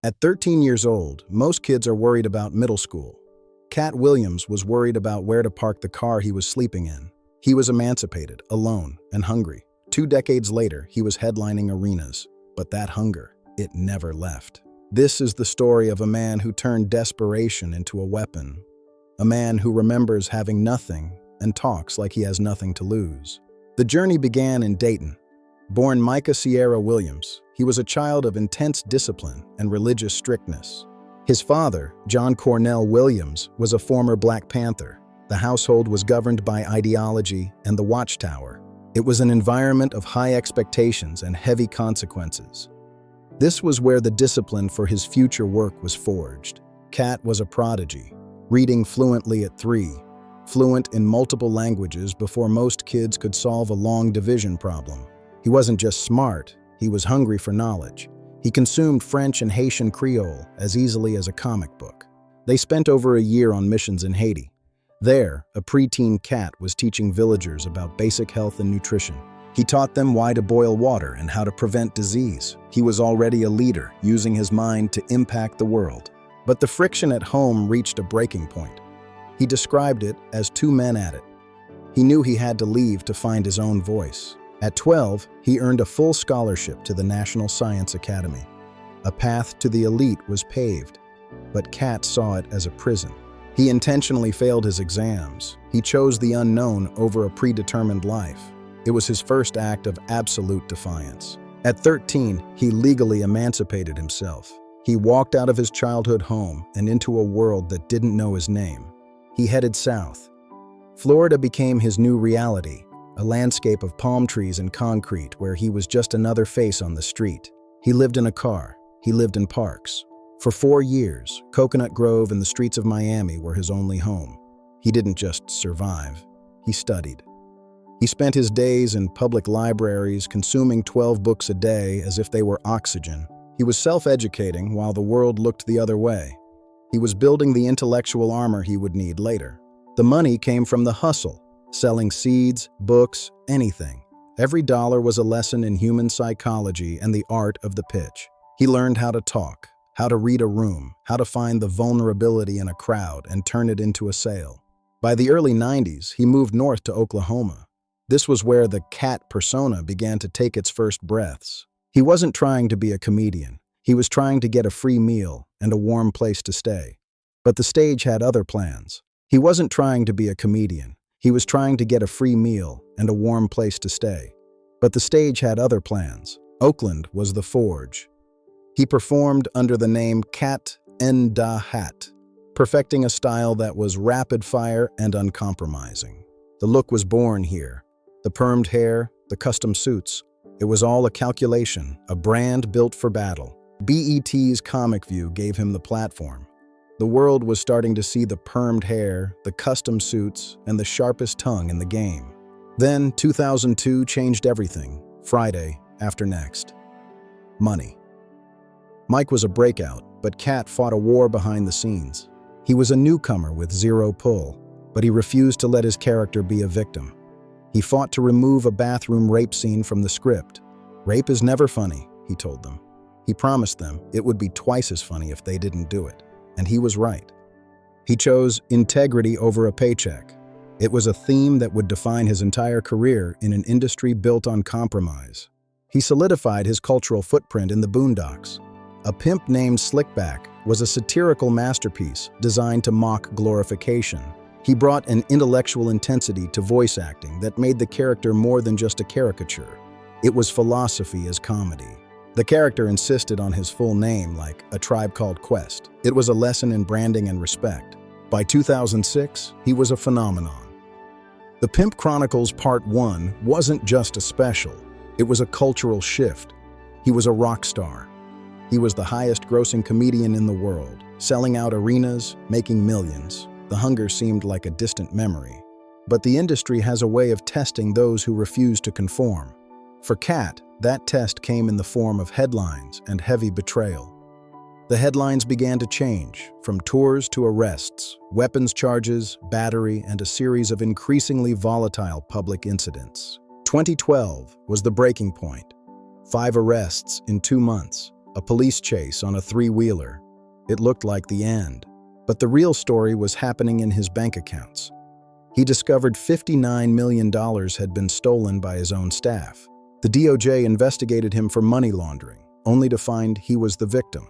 At 13 years old, most kids are worried about middle school. Katt Williams was worried about where to park the car he was sleeping in. He was emancipated, alone, and hungry. 2 decades later, he was headlining arenas. But that hunger, it never left. This is the story of a man who turned desperation into a weapon. A man who remembers having nothing and talks like he has nothing to lose. The journey began in Dayton. Born Micah Sierra Williams, he was a child of intense discipline and religious strictness. His father, John Cornell Williams, was a former Black Panther. The household was governed by ideology and the Watchtower. It was an environment of high expectations and heavy consequences. This was where the discipline for his future work was forged. Katt was a prodigy, reading fluently at 3, fluent in multiple languages before most kids could solve a long division problem. He wasn't just smart, he was hungry for knowledge. He consumed French and Haitian Creole as easily as a comic book. They spent over a year on missions in Haiti. There, a preteen Katt was teaching villagers about basic health and nutrition. He taught them why to boil water and how to prevent disease. He was already a leader, using his mind to impact the world. But the friction at home reached a breaking point. He described it as 2 men at it. He knew he had to leave to find his own voice. At 12, he earned a full scholarship to the National Science Academy. A path to the elite was paved, but Katt saw it as a prison. He intentionally failed his exams. He chose the unknown over a predetermined life. It was his first act of absolute defiance. At 13, he legally emancipated himself. He walked out of his childhood home and into a world that didn't know his name. He headed south. Florida became his new reality, a landscape of palm trees and concrete where he was just another face on the street. He lived in a car. He lived in parks. For 4 years, Coconut Grove and the streets of Miami were his only home. He didn't just survive. He studied. He spent his days in public libraries, consuming 12 books a day as if they were oxygen. He was self-educating while the world looked the other way. He was building the intellectual armor he would need later. The money came from the hustle, selling seeds, books, anything. Every dollar was a lesson in human psychology and the art of the pitch. He learned how to talk, how to read a room, how to find the vulnerability in a crowd and turn it into a sale. By the early 90s, he moved north to Oklahoma. This was where the Katt persona began to take its first breaths. He wasn't trying to be a comedian. He was trying to get a free meal and a warm place to stay. But the stage had other plans. He wasn't trying to be a comedian. He was trying to get a free meal and a warm place to stay. But the stage had other plans. Oakland was the forge. He performed under the name Katt en da Hat, perfecting a style that was rapid-fire and uncompromising. The look was born here. The permed hair, the custom suits. It was all a calculation, a brand built for battle. BET's Comic View gave him the platform. The world was starting to see the permed hair, the custom suits, and the sharpest tongue in the game. Then 2002 changed everything. Friday after next. Money. Mike was a breakout, but Katt fought a war behind the scenes. He was a newcomer with zero pull, but he refused to let his character be a victim. He fought to remove a bathroom rape scene from the script. Rape is never funny, he told them. He promised them it would be twice as funny if they didn't do it. And he was right. He chose integrity over a paycheck. It was a theme that would define his entire career in an industry built on compromise. He solidified his cultural footprint in the Boondocks. A Pimp Named Slickback was a satirical masterpiece designed to mock glorification. He brought an intellectual intensity to voice acting that made the character more than just a caricature. It was philosophy as comedy. The character insisted on his full name like A Tribe Called Quest. It was a lesson in branding and respect. By 2006, he was a phenomenon. The Pimp Chronicles Part 1 wasn't just a special. It was a cultural shift. He was a rock star. He was the highest-grossing comedian in the world, selling out arenas, making millions. The hunger seemed like a distant memory. But the industry has a way of testing those who refuse to conform. For Katt, that test came in the form of headlines and heavy betrayal. The headlines began to change, from tours to arrests, weapons charges, battery, and a series of increasingly volatile public incidents. 2012 was the breaking point. 5 arrests in 2 months, a police chase on a three-wheeler. It looked like the end. But the real story was happening in his bank accounts. He discovered $59 million had been stolen by his own staff. The DOJ investigated him for money laundering, only to find he was the victim.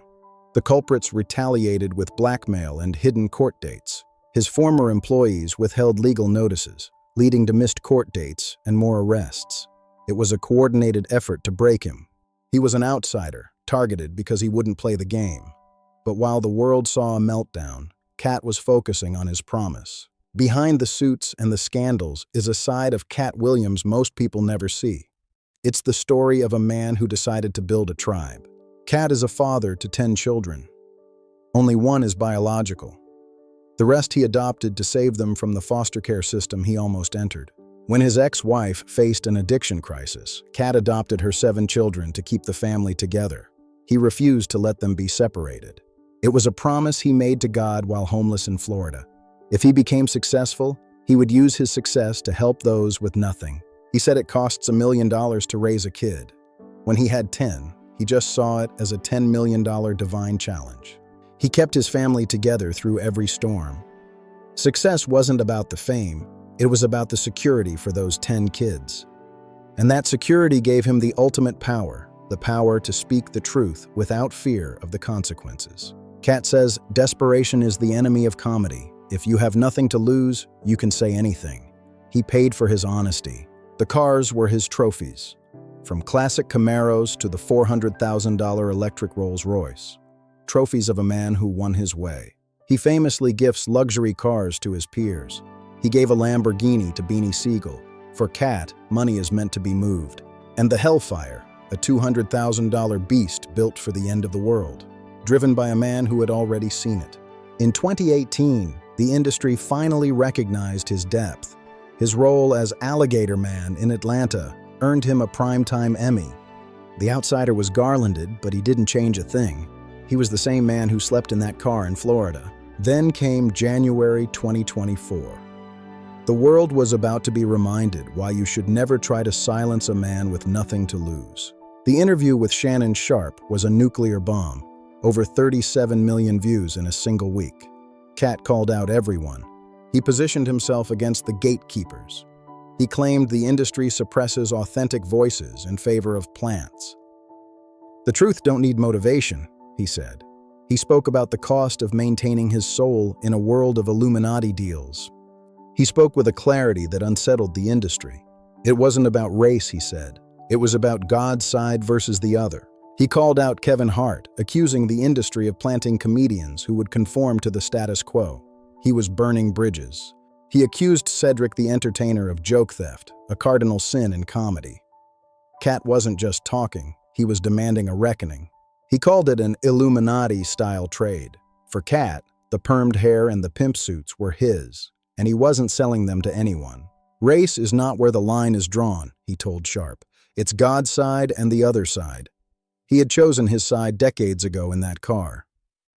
The culprits retaliated with blackmail and hidden court dates. His former employees withheld legal notices, leading to missed court dates and more arrests. It was a coordinated effort to break him. He was an outsider, targeted because he wouldn't play the game. But while the world saw a meltdown, Katt was focusing on his promise. Behind the suits and the scandals is a side of Katt Williams most people never see. It's the story of a man who decided to build a tribe. Katt is a father to 10 children. Only one is biological. The rest he adopted to save them from the foster care system he almost entered. When his ex-wife faced an addiction crisis, Katt adopted her 7 children to keep the family together. He refused to let them be separated. It was a promise he made to God while homeless in Florida. If he became successful, he would use his success to help those with nothing. He said it costs $1 million to raise a kid. When he had 10, he just saw it as a $10 million divine challenge. He kept his family together through every storm. Success wasn't about the fame, it was about the security for those 10 kids. And that security gave him the ultimate power, the power to speak the truth without fear of the consequences. Katt says, "Desperation is the enemy of comedy. If you have nothing to lose, you can say anything." He paid for his honesty. The cars were his trophies, from classic Camaros to the $400,000 electric Rolls-Royce. Trophies of a man who won his way. He famously gifts luxury cars to his peers. He gave a Lamborghini to Beanie Siegel. For Katt, money is meant to be moved. And the Hellfire, a $200,000 beast built for the end of the world, driven by a man who had already seen it. In 2018, the industry finally recognized his depth. His role as Alligator Man in Atlanta earned him a Primetime Emmy. The outsider was garlanded, but he didn't change a thing. He was the same man who slept in that car in Florida. Then came January 2024. The world was about to be reminded why you should never try to silence a man with nothing to lose. The interview with Shannon Sharpe was a nuclear bomb. Over 37 million views in a single week. Katt called out everyone. He positioned himself against the gatekeepers. He claimed the industry suppresses authentic voices in favor of plants. "The truth don't need motivation," he said. He spoke about the cost of maintaining his soul in a world of Illuminati deals. He spoke with a clarity that unsettled the industry. It wasn't about race, he said. It was about God's side versus the other. He called out Kevin Hart, accusing the industry of planting comedians who would conform to the status quo. He was burning bridges. He accused Cedric the Entertainer of joke theft, a cardinal sin in comedy. Katt wasn't just talking, he was demanding a reckoning. He called it an Illuminati-style trade. For Katt, the permed hair and the pimp suits were his, and he wasn't selling them to anyone. "Race is not where the line is drawn," he told Sharpe. "It's God's side and the other side." He had chosen his side decades ago in that car.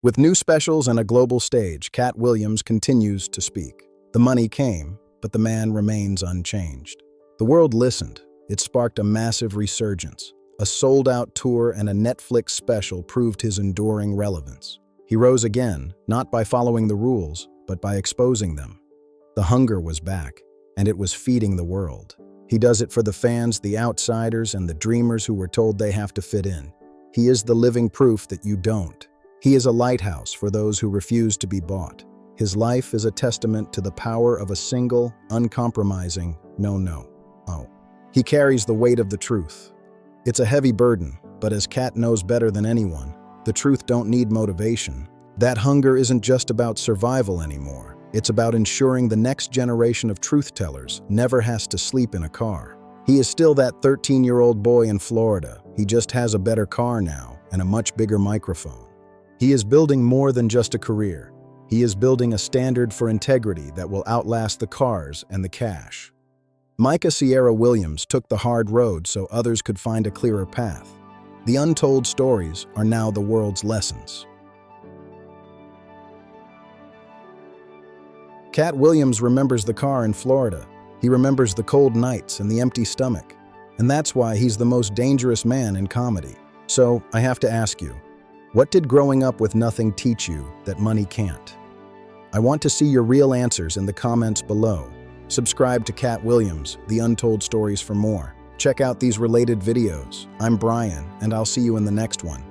With new specials and a global stage, Katt Williams continues to speak. The money came, but the man remains unchanged. The world listened. It sparked a massive resurgence. A sold-out tour and a Netflix special proved his enduring relevance. He rose again, not by following the rules, but by exposing them. The hunger was back, and it was feeding the world. He does it for the fans, the outsiders, and the dreamers who were told they have to fit in. He is the living proof that you don't. He is a lighthouse for those who refuse to be bought. His life is a testament to the power of a single, uncompromising no. He carries the weight of the truth. It's a heavy burden, but as Katt knows better than anyone, the truth don't need motivation. That hunger isn't just about survival anymore. It's about ensuring the next generation of truth-tellers never has to sleep in a car. He is still that 13-year-old boy in Florida. He just has a better car now and a much bigger microphone. He is building more than just a career. He is building a standard for integrity that will outlast the cars and the cash. Micah Sierra Williams took the hard road so others could find a clearer path. The untold stories are now the world's lessons. Katt Williams remembers the car in Florida. He remembers the cold nights and the empty stomach. And that's why he's the most dangerous man in comedy. So, I have to ask you, what did growing up with nothing teach you that money can't? I want to see your real answers in the comments below. Subscribe to Katt Williams, The Untold Stories for more. Check out these related videos. I'm Brian, and I'll see you in the next one.